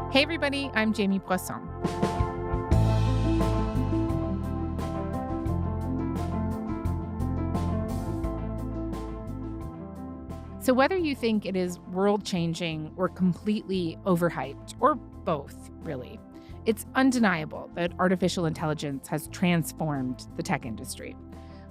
Hey everybody, I'm Jamie Poisson. So whether you think it is world-changing or completely overhyped, or both, really, it's undeniable that artificial intelligence has transformed the tech industry.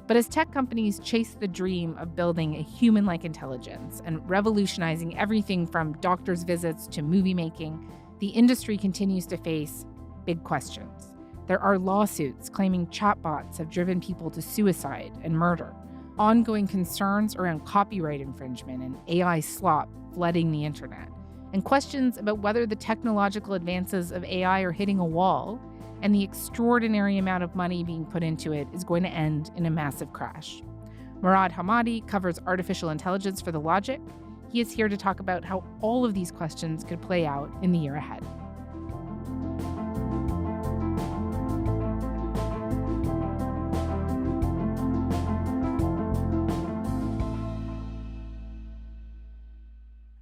But as tech companies chase the dream of building a human-like intelligence and revolutionizing everything from doctor's visits to movie making, the industry continues to face big questions. There are lawsuits claiming chatbots have driven people to suicide and murder, ongoing concerns around copyright infringement and AI slop flooding the internet, and questions about whether the technological advances of AI are hitting a wall and the extraordinary amount of money being put into it is going to end in a massive crash. Murad Hemmadi covers artificial intelligence for The Logic. He is here to talk about how all of these questions could play out in the year ahead.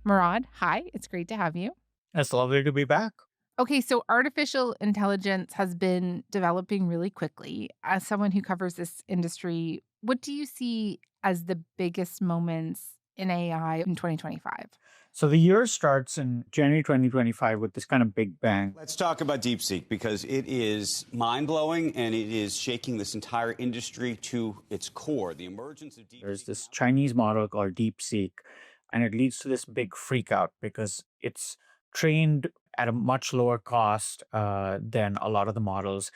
Murad, hi, it's great to have you. It's lovely to be back. Okay, so artificial intelligence has been developing really quickly. As someone who covers this industry, what do you see as the biggest moments in AI in 2025? So the year starts in January 2025 with this kind of big bang. Let's talk about DeepSeek because it is mind-blowing and it is shaking this entire industry to its core. The emergence of DeepSeek. There's this Chinese model called DeepSeek, and it leads to this big freak out because it's trained at a much lower cost than a lot of the models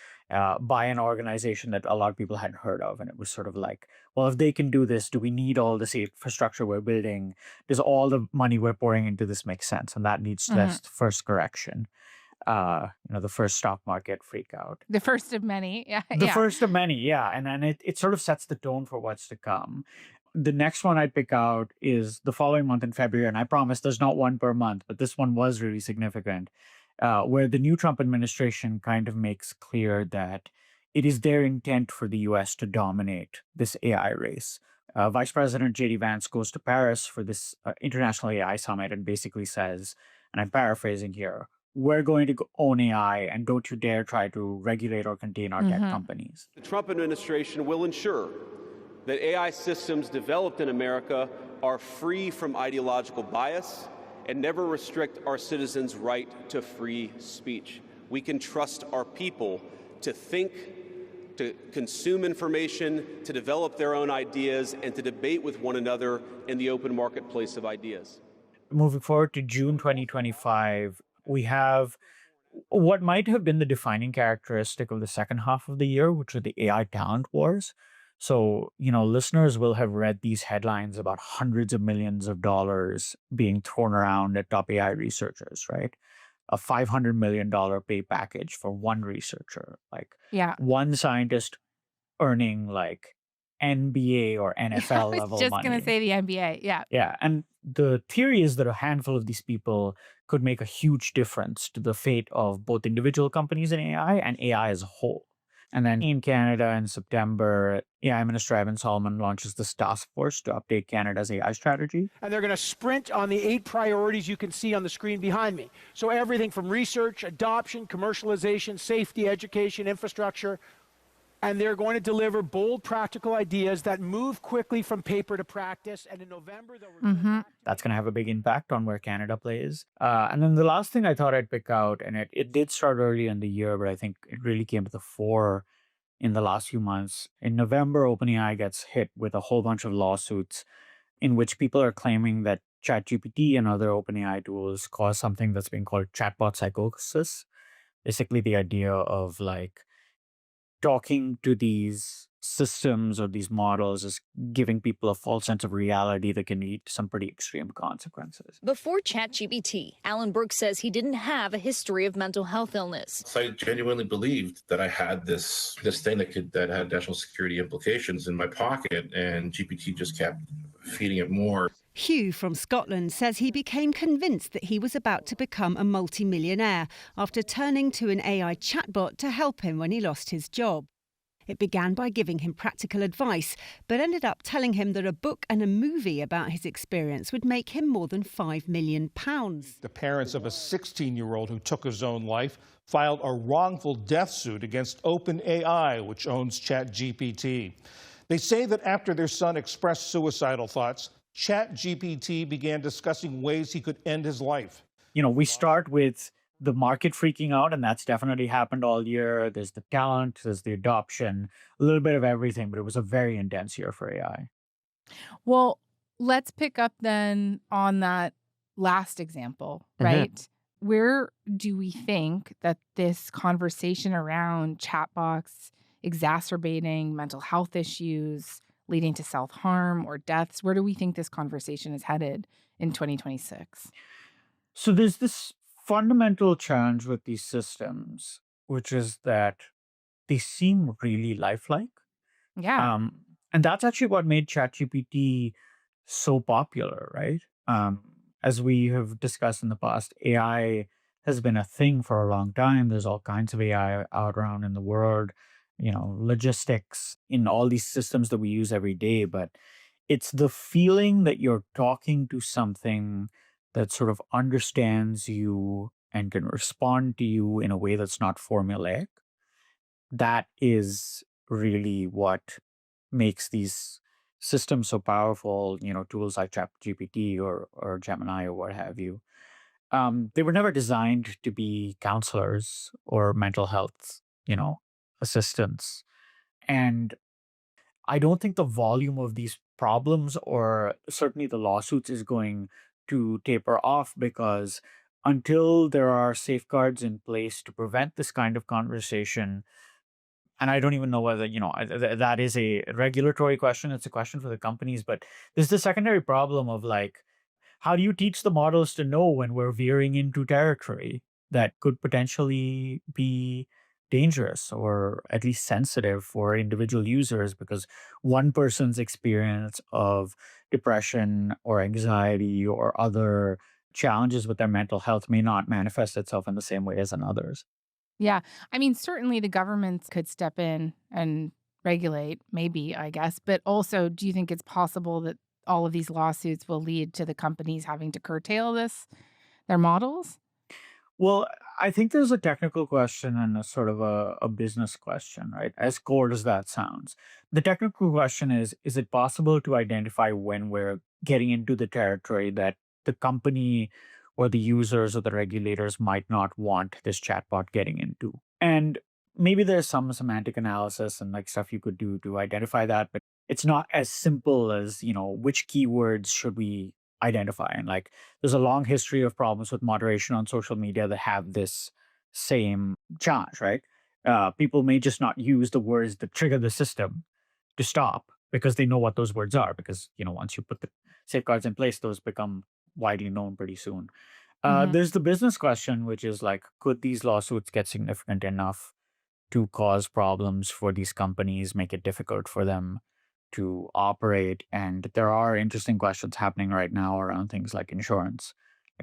by an organization that a lot of people hadn't heard of. And it was sort of like, well, if they can do this, do we need all this infrastructure we're building? Does all the money we're pouring into this make sense? And that needs that's the first correction. The first stock market freak out. The first of many, yeah. The first of many, yeah. And then it sort of sets the tone for what's to come. The next one I'd pick out is the following month in February, and I promise there's not one per month, but this one was really significant, where the new Trump administration kind of makes clear that it is their intent for the U.S. to dominate this AI race. Vice President J.D. Vance goes to Paris for this International AI Summit and basically says, and I'm paraphrasing here, we're going to own AI and don't you dare try to regulate or contain our tech companies. The Trump administration will ensure that AI systems developed in America are free from ideological bias and never restrict our citizens' right to free speech. We can trust our people to think, to consume information, to develop their own ideas, and to debate with one another in the open marketplace of ideas. Moving forward to June 2025, we have what might have been the defining characteristic of the second half of the year, which are the AI talent wars. So, listeners will have read these headlines about hundreds of millions of dollars being thrown around at top AI researchers, right? A $500 million pay package for one researcher, one scientist earning like NBA or NFL level money. I was just going to say the NBA, yeah. Yeah, and the theory is that a handful of these people could make a huge difference to the fate of both individual companies in AI and AI as a whole. And then in Canada in September, AI Minister Evan Solomon launches this task force to update Canada's AI strategy. And they're going to sprint on the 8 priorities you can see on the screen behind me. So everything from research, adoption, commercialization, safety, education, infrastructure. And they're going to deliver bold, practical ideas that move quickly from paper to practice. And in November, they'll That's going to have a big impact on where Canada plays. And then the last thing I thought I'd pick out, and it did start early in the year, but I think it really came to the fore in the last few months. In November, OpenAI gets hit with a whole bunch of lawsuits in which people are claiming that ChatGPT and other OpenAI tools cause something that's being called chatbot psychosis. Basically, the idea of talking to these systems or these models is giving people a false sense of reality that can lead to some pretty extreme consequences. Before ChatGPT, Alan Brooks says he didn't have a history of mental health illness. So I genuinely believed that I had this thing that had national security implications in my pocket, and GPT just kept feeding it more. Hugh from Scotland says he became convinced that he was about to become a multimillionaire after turning to an AI chatbot to help him when he lost his job. It began by giving him practical advice, but ended up telling him that a book and a movie about his experience would make him more than £5 million. The parents of a 16-year-old who took his own life filed a wrongful death suit against OpenAI, which owns ChatGPT. They say that after their son expressed suicidal thoughts, ChatGPT began discussing ways he could end his life. We start with the market freaking out, and that's definitely happened all year. There's the talent, there's the adoption, a little bit of everything, but it was a very intense year for AI. Well, let's pick up then on that last example, right? Where do we think that this conversation around chatbots exacerbating mental health issues, leading to self-harm or deaths, where do we think this conversation is headed in 2026? So there's this fundamental challenge with these systems, which is that they seem really lifelike. Yeah. And that's actually what made ChatGPT so popular, right? As we have discussed in the past, AI has been a thing for a long time. There's all kinds of AI out around in the world, logistics in all these systems that we use every day. But it's the feeling that you're talking to something that sort of understands you and can respond to you in a way that's not formulaic. That is really what makes these systems so powerful, tools like ChatGPT or Gemini or what have you. They were never designed to be counselors or mental health, assistants. And I don't think the volume of these problems or certainly the lawsuits is going to taper off, because until there are safeguards in place to prevent this kind of conversation, and I don't even know whether, that is a regulatory question. It's a question for the companies. But there's the secondary problem of how do you teach the models to know when we're veering into territory that could potentially be dangerous or at least sensitive for individual users, because one person's experience of depression or anxiety or other challenges with their mental health may not manifest itself in the same way as another's. Yeah. I mean, certainly the governments could step in and regulate, maybe, I guess. But also, do you think it's possible that all of these lawsuits will lead to the companies having to curtail their models? Well, I think there's a technical question and a sort of a business question, right? As core as that sounds. The technical question is it possible to identify when we're getting into the territory that the company or the users or the regulators might not want this chatbot getting into? And maybe there's some semantic analysis and stuff you could do to identify that, but it's not as simple as, which keywords should we identify. And there's a long history of problems with moderation on social media that have this same challenge, right? People may just not use the words that trigger the system to stop because they know what those words are, because once you put the safeguards in place, those become widely known pretty soon. There's the business question, which is could these lawsuits get significant enough to cause problems for these companies, make it difficult for them to operate? And there are interesting questions happening right now around things like insurance.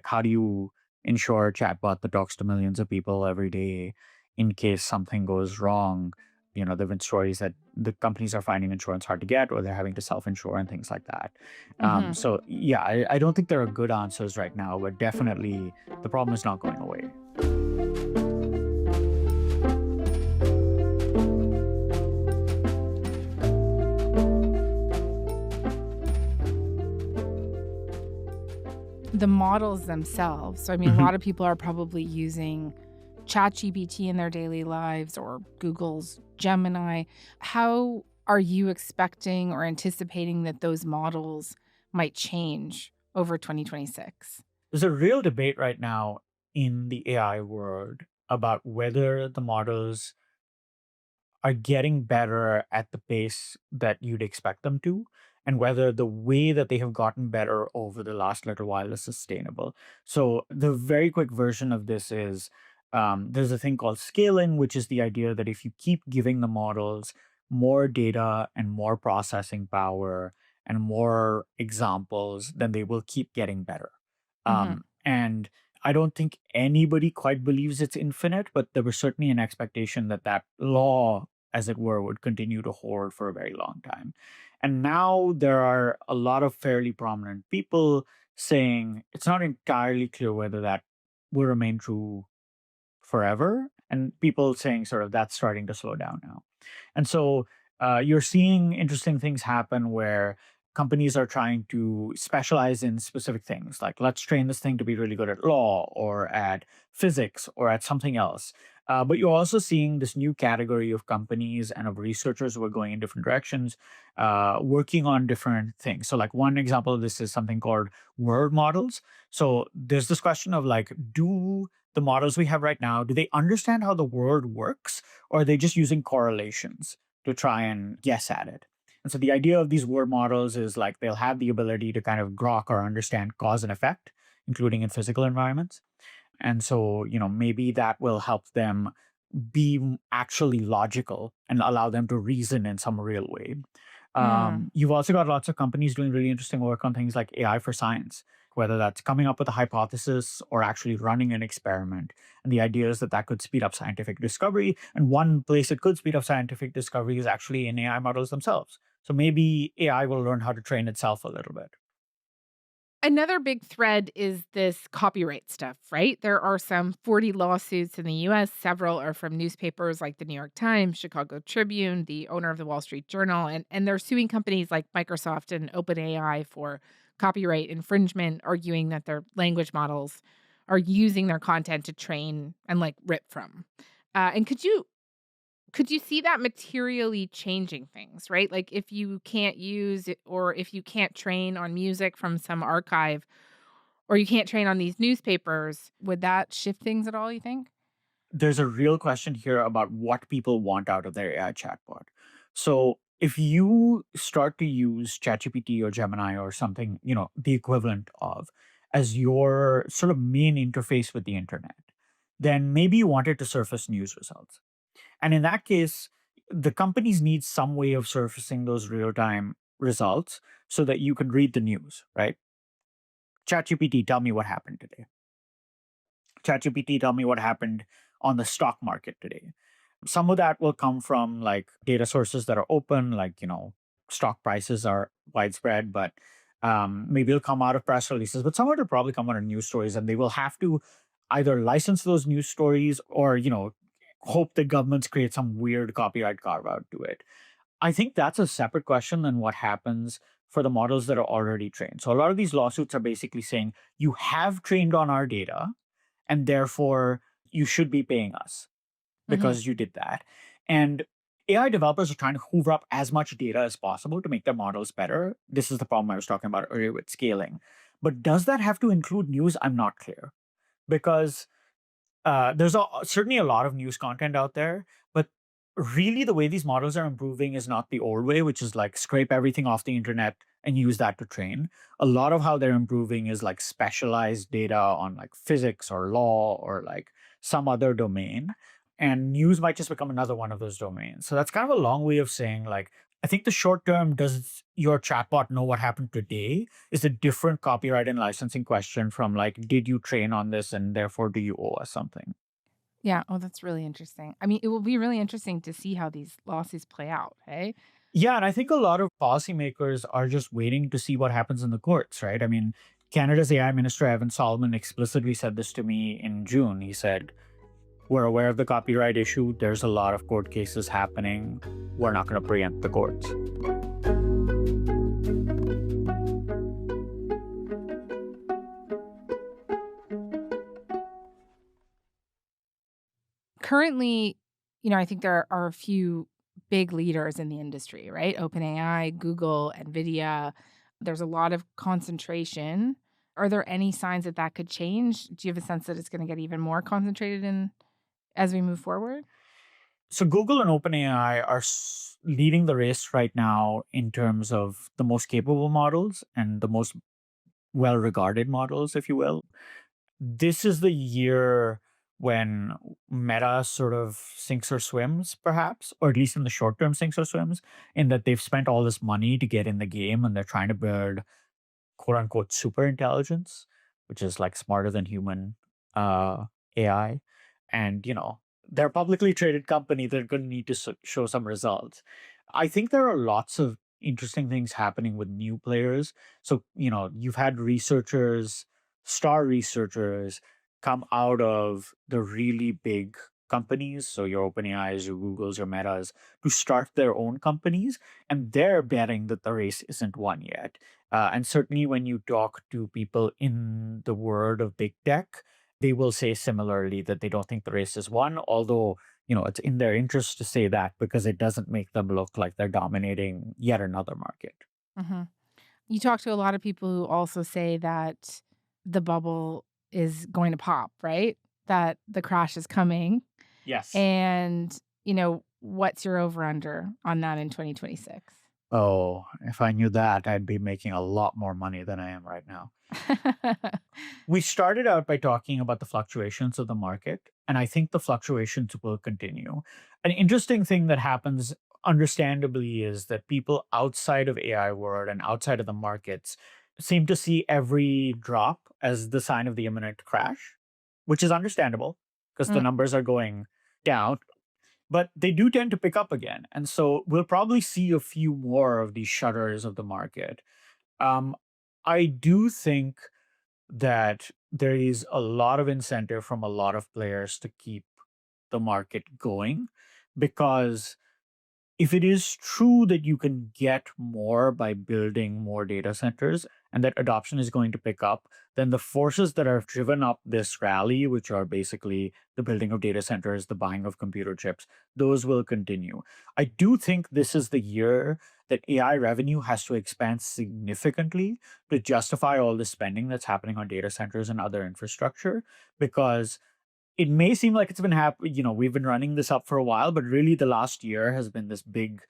How do you insure a chatbot that talks to millions of people every day in case something goes wrong? There have been stories that the companies are finding insurance hard to get, or they're having to self-insure and things like that. So yeah, I don't think there are good answers right now, but definitely the problem is not going away. The models themselves. So, I mean, a lot of people are probably using ChatGPT in their daily lives or Google's Gemini. How are you expecting or anticipating that those models might change over 2026? There's a real debate right now in the AI world about whether the models are getting better at the pace that you'd expect them to, and whether the way that they have gotten better over the last little while is sustainable. So the very quick version of this is there's a thing called scaling, which is the idea that if you keep giving the models more data and more processing power and more examples, then they will keep getting better. And I don't think anybody quite believes it's infinite, but there was certainly an expectation that that law as it were, would continue to hoard for a very long time. And now there are a lot of fairly prominent people saying it's not entirely clear whether that will remain true forever. And people saying sort of that's starting to slow down now. And so you're seeing interesting things happen where companies are trying to specialize in specific things. Like, let's train this thing to be really good at law or at physics or at something else. But you're also seeing this new category of companies and of researchers who are going in different directions, working on different things. So, like, one example of this is something called word models. So, there's this question of like, do the models we have right now, do they understand how the word works, or are they just using correlations to try and guess at it? And so the idea of these word models is like they'll have the ability to kind of grok or understand cause and effect, including in physical environments. And so, maybe that will help them be actually logical and allow them to reason in some real way. You've also got lots of companies doing really interesting work on things like AI for science, whether that's coming up with a hypothesis or actually running an experiment. And the idea is that that could speed up scientific discovery. And one place it could speed up scientific discovery is actually in AI models themselves. So maybe AI will learn how to train itself a little bit. Another big thread is this copyright stuff, right? There are some 40 lawsuits in the US. Several are from newspapers like the New York Times, Chicago Tribune, the owner of the Wall Street Journal, and they're suing companies like Microsoft and OpenAI for copyright infringement, arguing that their language models are using their content to train and like rip from. And could you see that materially changing things, right? Like if you can't use it, or if you can't train on music from some archive, or you can't train on these newspapers, would that shift things at all, you think? There's a real question here about what people want out of their AI chatbot. So if you start to use ChatGPT or Gemini or something, the equivalent of, as your sort of main interface with the internet, then maybe you want it to surface news results. And in that case, the companies need some way of surfacing those real-time results so that you can read the news, right? ChatGPT, tell me what happened today. ChatGPT, tell me what happened on the stock market today. Some of that will come from like data sources that are open, like, stock prices are widespread, but maybe it'll come out of press releases, but some of it will probably come out of news stories, and they will have to either license those news stories or, hope that governments create some weird copyright carve out to it. I think that's a separate question than what happens for the models that are already trained. So a lot of these lawsuits are basically saying you have trained on our data, and therefore you should be paying us because you did that. And AI developers are trying to hoover up as much data as possible to make their models better. This is the problem I was talking about earlier with scaling. But does that have to include news? I'm not clear. Because there's certainly a lot of news content out there, but really the way these models are improving is not the old way, which is like scrape everything off the internet and use that to train. A lot of how they're improving is like specialized data on like physics or law or like some other domain. And news might just become another one of those domains. So that's kind of a long way of saying, like, I think the short term, does your chatbot know what happened today, is a different copyright and licensing question from like, did you train on this and therefore do you owe us something? Yeah. Oh, that's really interesting. I mean, it will be really interesting to see how these lawsuits play out, hey? Yeah, and I think a lot of policymakers are just waiting to see what happens in the courts, right? I mean, Canada's AI Minister Evan Solomon explicitly said this to me in June. He said, we're aware of the copyright issue. There's a lot of court cases happening. We're not going to preempt the courts. Currently, I think there are a few big leaders in the industry, right? OpenAI, Google, NVIDIA. There's a lot of concentration. Are there any signs that could change? Do you have a sense that it's going to get even more concentrated as we move forward? So Google and OpenAI are leading the race right now in terms of the most capable models and the most well-regarded models, if you will. This is the year when Meta sort of sinks or swims, perhaps, or at least in the short term sinks or swims, in that they've spent all this money to get in the game and they're trying to build quote unquote super intelligence, which is like smarter than human AI. And, they're a publicly traded company. They're going to need to show some results. I think there are lots of interesting things happening with new players. So, you've had star researchers come out of the really big companies. So your OpenAIs, your Googles, your Metas, to start their own companies. And they're betting that the race isn't won yet. And certainly when you talk to people in the world of big tech, they will say similarly that they don't think the race is won, although, it's in their interest to say that because it doesn't make them look like they're dominating yet another market. Hmm. You talk to a lot of people who also say that the bubble is going to pop, right? That the crash is coming. Yes. And, what's your over under on that in 2026? Oh, if I knew that, I'd be making a lot more money than I am right now. We started out by talking about the fluctuations of the market, and I think the fluctuations will continue. An interesting thing that happens, understandably, is that people outside of AI world and outside of the markets seem to see every drop as the sign of the imminent crash, which is understandable because the numbers are going down. But they do tend to pick up again. And so we'll probably see a few more of these shudders of the market. I do think that there is a lot of incentive from a lot of players to keep the market going, because if it is true that you can get more by building more data centers and that adoption is going to pick up, then the forces that have driven up this rally, which are basically the building of data centers, the buying of computer chips, those will continue. I do think this is the year that AI revenue has to expand significantly to justify all the spending that's happening on data centers and other infrastructure, because it may seem like it's been happening, we've been running this up for a while, but really the last year has been this big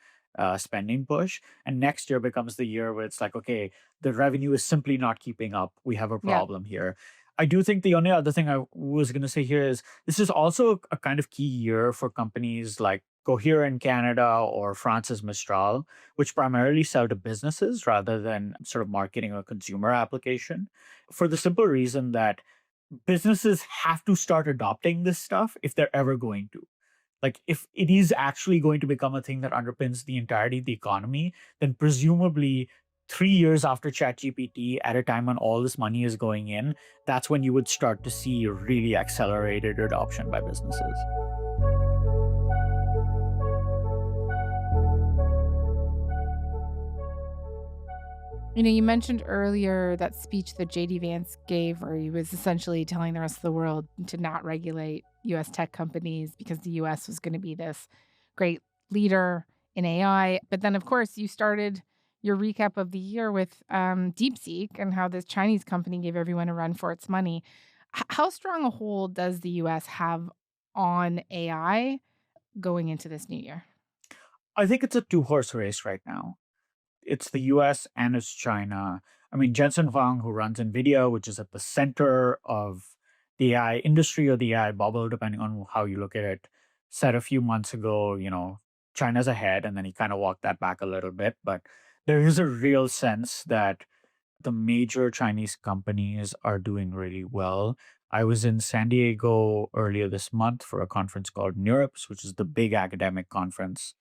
spending push. And next year becomes the year where it's like, okay, the revenue is simply not keeping up. We have a Yeah. problem here. I do think the only other thing I was going to say here is this is also a kind of key year for companies like Cohere in Canada or France's Mistral, which primarily sell to businesses rather than sort of marketing a consumer application, for the simple reason that businesses have to start adopting this stuff if they're ever going to. Like, if it is actually going to become a thing that underpins the entirety of the economy, then presumably 3 years after ChatGPT, at a time when all this money is going in, that's when you would start to see really accelerated adoption by businesses. You mentioned earlier that speech that JD Vance gave, where he was essentially telling the rest of the world to not regulate US tech companies because the US was going to be this great leader in AI. But then, of course, you started your recap of the year with DeepSeek and how this Chinese company gave everyone a run for its money. How strong a hold does the US have on AI going into this new year? I think it's a two-horse race right now. It's the US and it's China. I mean, Jensen Huang, who runs NVIDIA, which is at the center of the AI industry or the AI bubble, depending on how you look at it, said a few months ago, China's ahead. And then he kind of walked that back a little bit. But there is a real sense that the major Chinese companies are doing really well. I was in San Diego earlier this month for a conference called NeurIPS, which is the big academic conference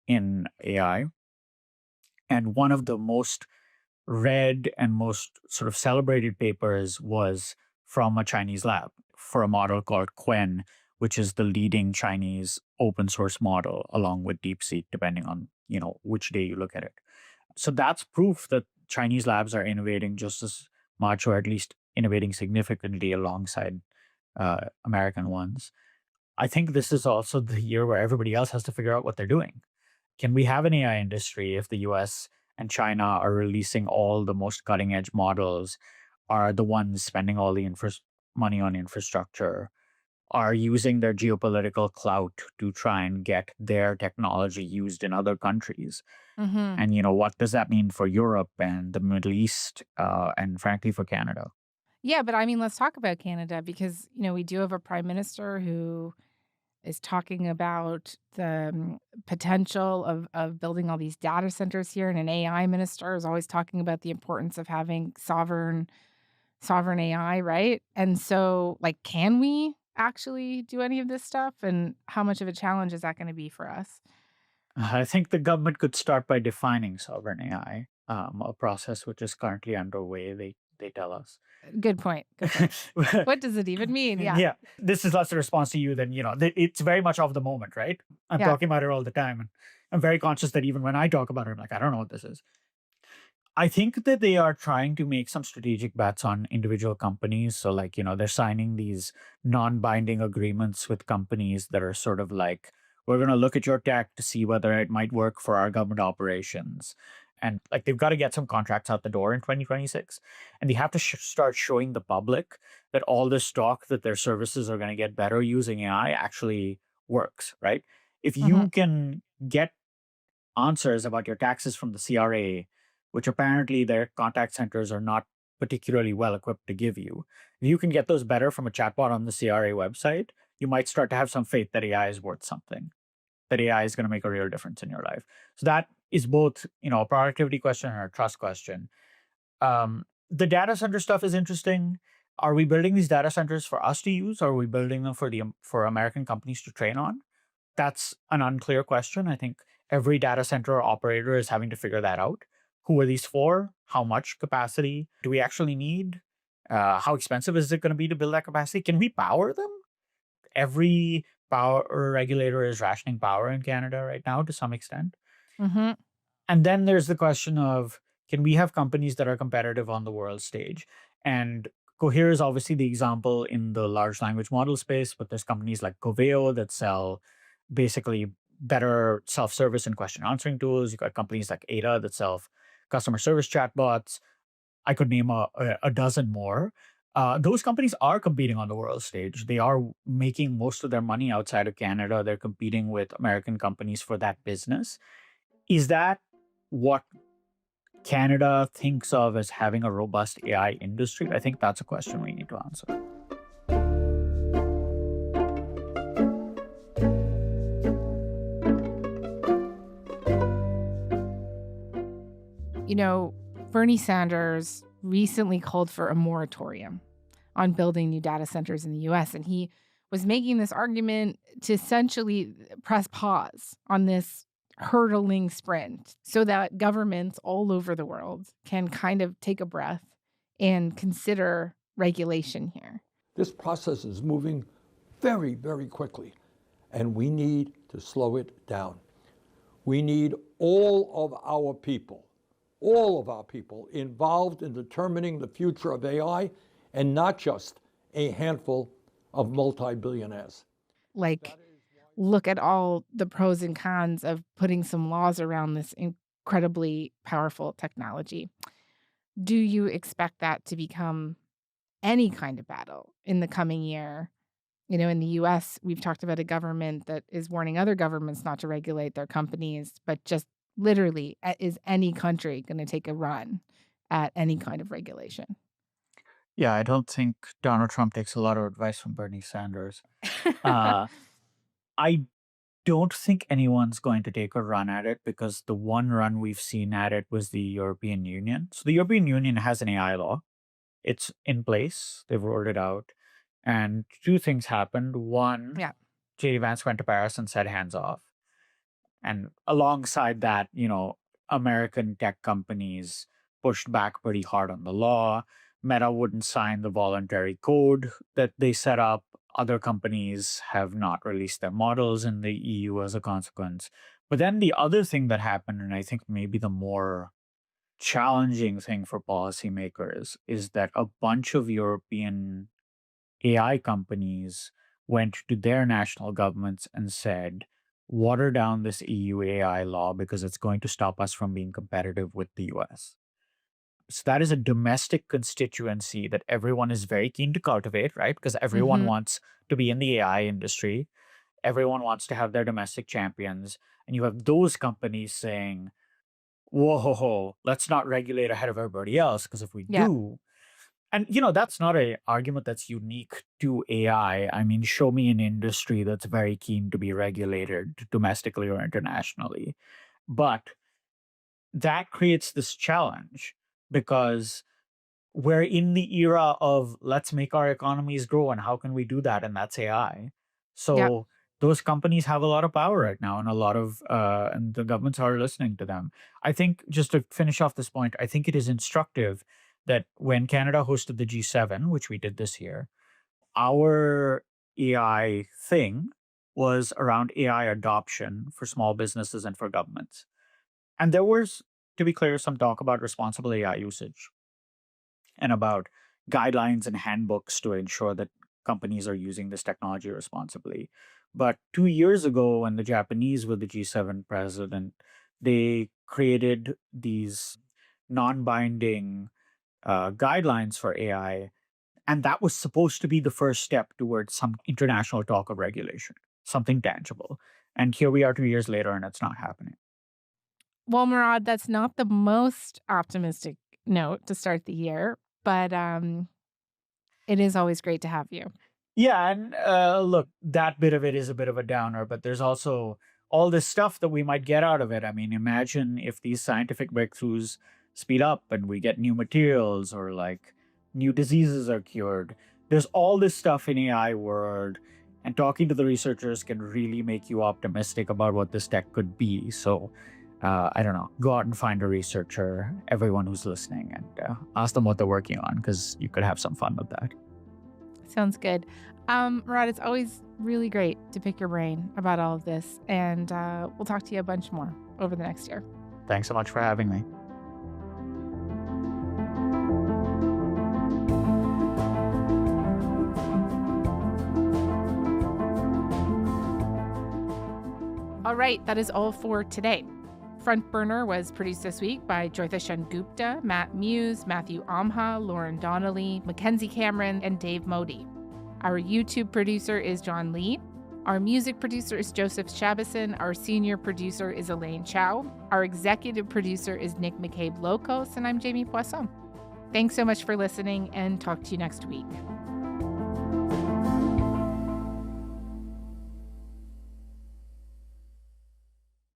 in AI. And one of the most read and most sort of celebrated papers was from a Chinese lab for a model called Qwen, which is the leading Chinese open source model, along with DeepSeek, depending on, which day you look at it. So that's proof that Chinese labs are innovating just as much, or at least innovating significantly alongside American ones. I think this is also the year where everybody else has to figure out what they're doing. Can we have an AI industry if the US and China are releasing all the most cutting edge models, are the ones spending all the money on infrastructure, are using their geopolitical clout to try and get their technology used in other countries? Mm-hmm. And, what does that mean for Europe and the Middle East and frankly for Canada? Yeah, but I mean, let's talk about Canada because, we do have a prime minister who is talking about the potential of building all these data centers here, and an AI minister is always talking about the importance of having sovereign AI, right? And so, can we actually do any of this stuff? And how much of a challenge is that going to be for us? I think the government could start by defining sovereign AI, a process which is currently underway, they tell us. Good point. Good point. What does it even mean? Yeah. Yeah. This is less a response to you than, it's very much of the moment, right? I'm Yeah. talking about it all the time. And I'm very conscious that even when I talk about it, I'm like, I don't know what this is. I think that they are trying to make some strategic bets on individual companies. So, like, they're signing these non-binding agreements with companies that are sort of like, we're going to look at your tech to see whether it might work for our government operations. And like, they've got to get some contracts out the door in 2026. And they have to start showing the public that all this talk that their services are going to get better using AI actually works, right? If you can get answers about your taxes from the CRA, which apparently their contact centers are not particularly well equipped to give you. If you can get those better from a chatbot on the CRA website, you might start to have some faith that AI is worth something, that AI is going to make a real difference in your life. So that is both, a productivity question and a trust question. The data center stuff is interesting. Are we building these data centers for us to use, or are we building them for American companies to train on? That's an unclear question. I think every data center operator is having to figure that out. Who are these for? How much capacity do we actually need? How expensive is it going to be to build that capacity? Can we power them? Every power regulator is rationing power in Canada right now to some extent. Mm-hmm. And then there's the question of, can we have companies that are competitive on the world stage? And Cohere is obviously the example in the large language model space, but there's companies like Coveo that sell basically better self-service and question answering tools. You've got companies like Ada that sell customer service chatbots. I could name a dozen more. Those companies are competing on the world stage. They are making most of their money outside of Canada. They're competing with American companies for that business. Is that what Canada thinks of as having a robust AI industry? I think that's a question we need to answer. Bernie Sanders recently called for a moratorium on building new data centers in the US, and he was making this argument to essentially press pause on this hurtling sprint so that governments all over the world can kind of take a breath and consider regulation here. This process is moving very, very quickly, and we need to slow it down. We need all of our people involved in determining the future of AI, and not just a handful of multi-billionaires. Look at all the pros and cons of putting some laws around this incredibly powerful technology. Do you expect that to become any kind of battle in the coming year? In the US, we've talked about a government that is warning other governments not to regulate their companies, but just literally, is any country going to take a run at any kind of regulation? Yeah, I don't think Donald Trump takes a lot of advice from Bernie Sanders. I don't think anyone's going to take a run at it, because the one run we've seen at it was the European Union. So the European Union has an AI law. It's in place. They've rolled it out. And two things happened. One, J.D. Vance went to Paris and said, hands off. And alongside that, American tech companies pushed back pretty hard on the law. Meta wouldn't sign the voluntary code that they set up. Other companies have not released their models in the EU as a consequence. But then the other thing that happened, and I think maybe the more challenging thing for policymakers, is that a bunch of European AI companies went to their national governments and said, water down this EU AI law because it's going to stop us from being competitive with the US. So that is a domestic constituency that everyone is very keen to cultivate, right? Because everyone wants to be in the AI industry. Everyone wants to have their domestic champions. And you have those companies saying, whoa, let's not regulate ahead of everybody else, because if we do, and that's not an argument that's unique to AI. I mean, show me an industry that's very keen to be regulated domestically or internationally. But that creates this challenge, because we're in the era of let's make our economies grow, and how can we do that? And that's AI. So those companies have a lot of power right now, and a lot of and the governments are listening to them. I think, just to finish off this point, I think it is instructive that when Canada hosted the G7, which we did this year, our AI thing was around AI adoption for small businesses and for governments. And there was, to be clear, some talk about responsible AI usage and about guidelines and handbooks to ensure that companies are using this technology responsibly. But 2 years ago, when the Japanese were the G7 president, they created these non binding guidelines for AI. And that was supposed to be the first step towards some international talk of regulation, something tangible. And here we are 2 years later, and it's not happening. Well, Murad, that's not the most optimistic note to start the year, but it is always great to have you. Yeah, and look, that bit of it is a bit of a downer, but there's also all this stuff that we might get out of it. I mean, imagine if these scientific breakthroughs speed up and we get new materials, or like new diseases are cured. There's all this stuff in AI world, and talking to the researchers can really make you optimistic about what this tech could be. So I don't know, go out and find a researcher, everyone who's listening, and ask them what they're working on, because you could have some fun with that. Sounds good. Murad, it's always really great to pick your brain about all of this, and we'll talk to you a bunch more over the next year. Thanks so much for having me. All right, that is all for today. Front Burner was produced this week by Joytha Gupta, Matt Muse, Matthew Amha, Lauren Donnelly, Mackenzie Cameron, and Dave Modi. Our YouTube producer is John Lee. Our music producer is Joseph Shabison. Our senior producer is Elaine Chow. Our executive producer is Nick McCabe-Locos, and I'm Jamie Poisson. Thanks so much for listening, and talk to you next week.